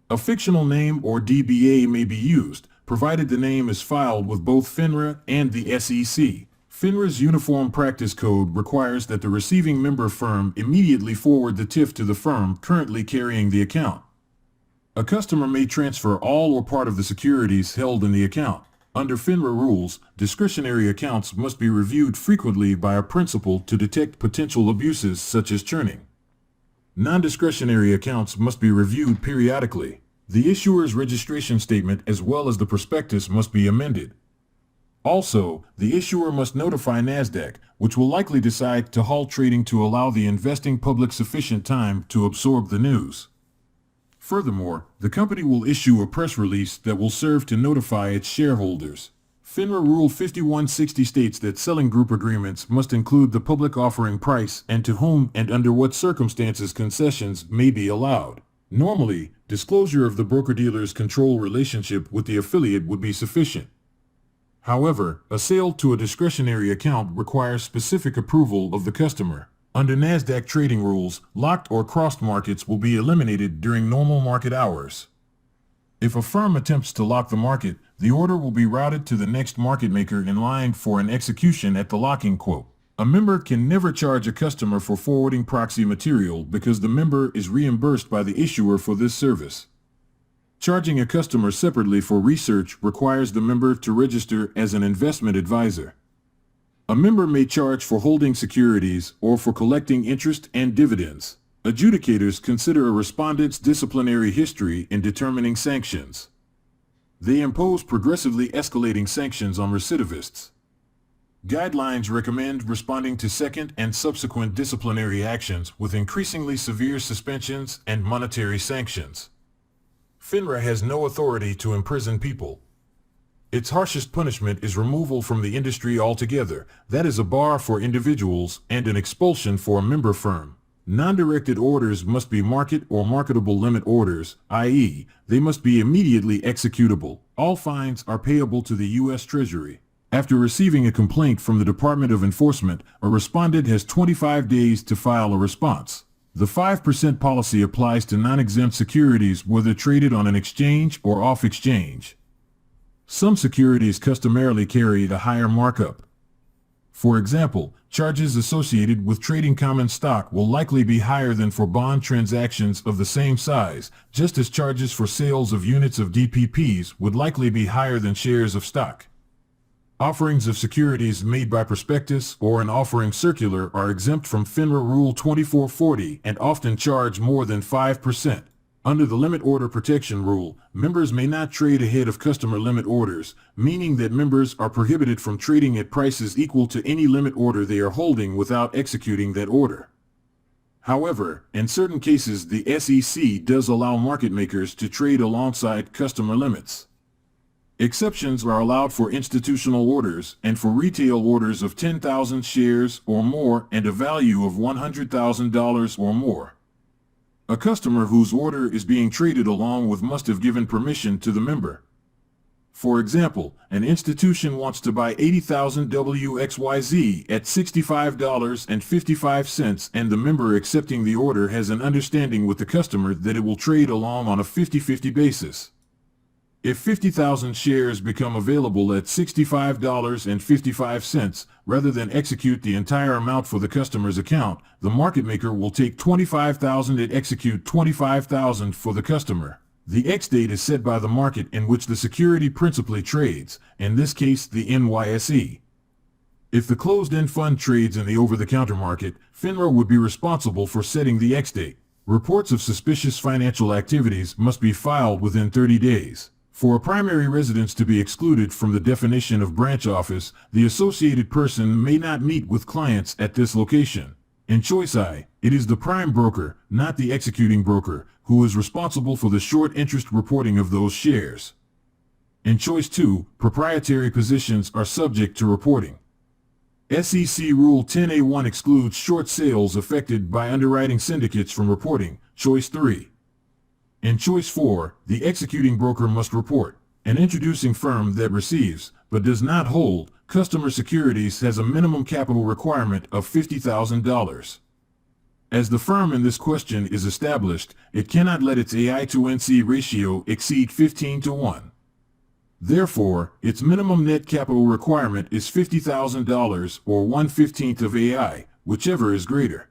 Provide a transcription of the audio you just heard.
A fictional name or DBA may be used, provided the name is filed with both FINRA and the SEC. FINRA's Uniform Practice Code requires that the receiving member firm immediately forward the TIF to the firm currently carrying the account. A customer may transfer all or part of the securities held in the account. Under FINRA rules, discretionary accounts must be reviewed frequently by a principal to detect potential abuses such as churning. Non-discretionary accounts must be reviewed periodically. The issuer's registration statement as well as the prospectus must be amended. Also, the issuer must notify NASDAQ, which will likely decide to halt trading to allow the investing public sufficient time to absorb the news. Furthermore, the company will issue a press release that will serve to notify its shareholders. FINRA Rule 5160 states that selling group agreements must include the public offering price and to whom and under what circumstances concessions may be allowed. Normally, disclosure of the broker-dealer's control relationship with the affiliate would be sufficient. However, a sale to a discretionary account requires specific approval of the customer. Under NASDAQ trading rules, locked or crossed markets will be eliminated during normal market hours. If a firm attempts to lock the market, the order will be routed to the next market maker in line for an execution at the locking quote. A member can never charge a customer for forwarding proxy material because the member is reimbursed by the issuer for this service. Charging a customer separately for research requires the member to register as an investment advisor. A member may charge for holding securities or for collecting interest and dividends. Adjudicators consider a respondent's disciplinary history in determining sanctions. They impose progressively escalating sanctions on recidivists. Guidelines recommend responding to second and subsequent disciplinary actions with increasingly severe suspensions and monetary sanctions. FINRA has no authority to imprison people. Its harshest punishment is removal from the industry altogether. That is a bar for individuals and an expulsion for a member firm. Non-directed orders must be market or marketable limit orders, i.e., they must be immediately executable. All fines are payable to the U.S. Treasury. After receiving a complaint from the Department of Enforcement, a respondent has 25 days to file a response. The 5% policy applies to non-exempt securities whether traded on an exchange or off exchange. Some securities customarily carry a higher markup. For example, charges associated with trading common stock will likely be higher than for bond transactions of the same size, just as charges for sales of units of DPPs would likely be higher than shares of stock. Offerings of securities made by prospectus or an offering circular are exempt from FINRA Rule 2440 and often charge more than 5%. Under the Limit Order Protection Rule, members may not trade ahead of customer limit orders, meaning that members are prohibited from trading at prices equal to any limit order they are holding without executing that order. However, in certain cases the SEC does allow market makers to trade alongside customer limits. Exceptions are allowed for institutional orders and for retail orders of 10,000 shares or more and a value of $100,000 or more. A customer whose order is being traded along with must have given permission to the member. For example, an institution wants to buy 80,000 WXYZ at $65.55 and the member accepting the order has an understanding with the customer that it will trade along on a 50-50 basis. If 50,000 shares become available at $65.55, rather than execute the entire amount for the customer's account, the market maker will take 25,000 and execute 25,000 for the customer. The X-date is set by the market in which the security principally trades, in this case the NYSE. If the closed-end fund trades in the over-the-counter market, FINRA would be responsible for setting the X-date. Reports of suspicious financial activities must be filed within 30 days. For a primary residence to be excluded from the definition of branch office, the associated person may not meet with clients at this location. In Choice I, it is the prime broker, not the executing broker, who is responsible for the short interest reporting of those shares. In Choice II, proprietary positions are subject to reporting. SEC Rule 10A1 excludes short sales affected by underwriting syndicates from reporting. Choice III. In Choice IV, the executing broker must report. An introducing firm that receives, but does not hold, customer securities has a minimum capital requirement of $50,000. As the firm in this question is established, it cannot let its AI to NC ratio exceed 15 to 1. Therefore, its minimum net capital requirement is $50,000 or 1/15 of AI, whichever is greater.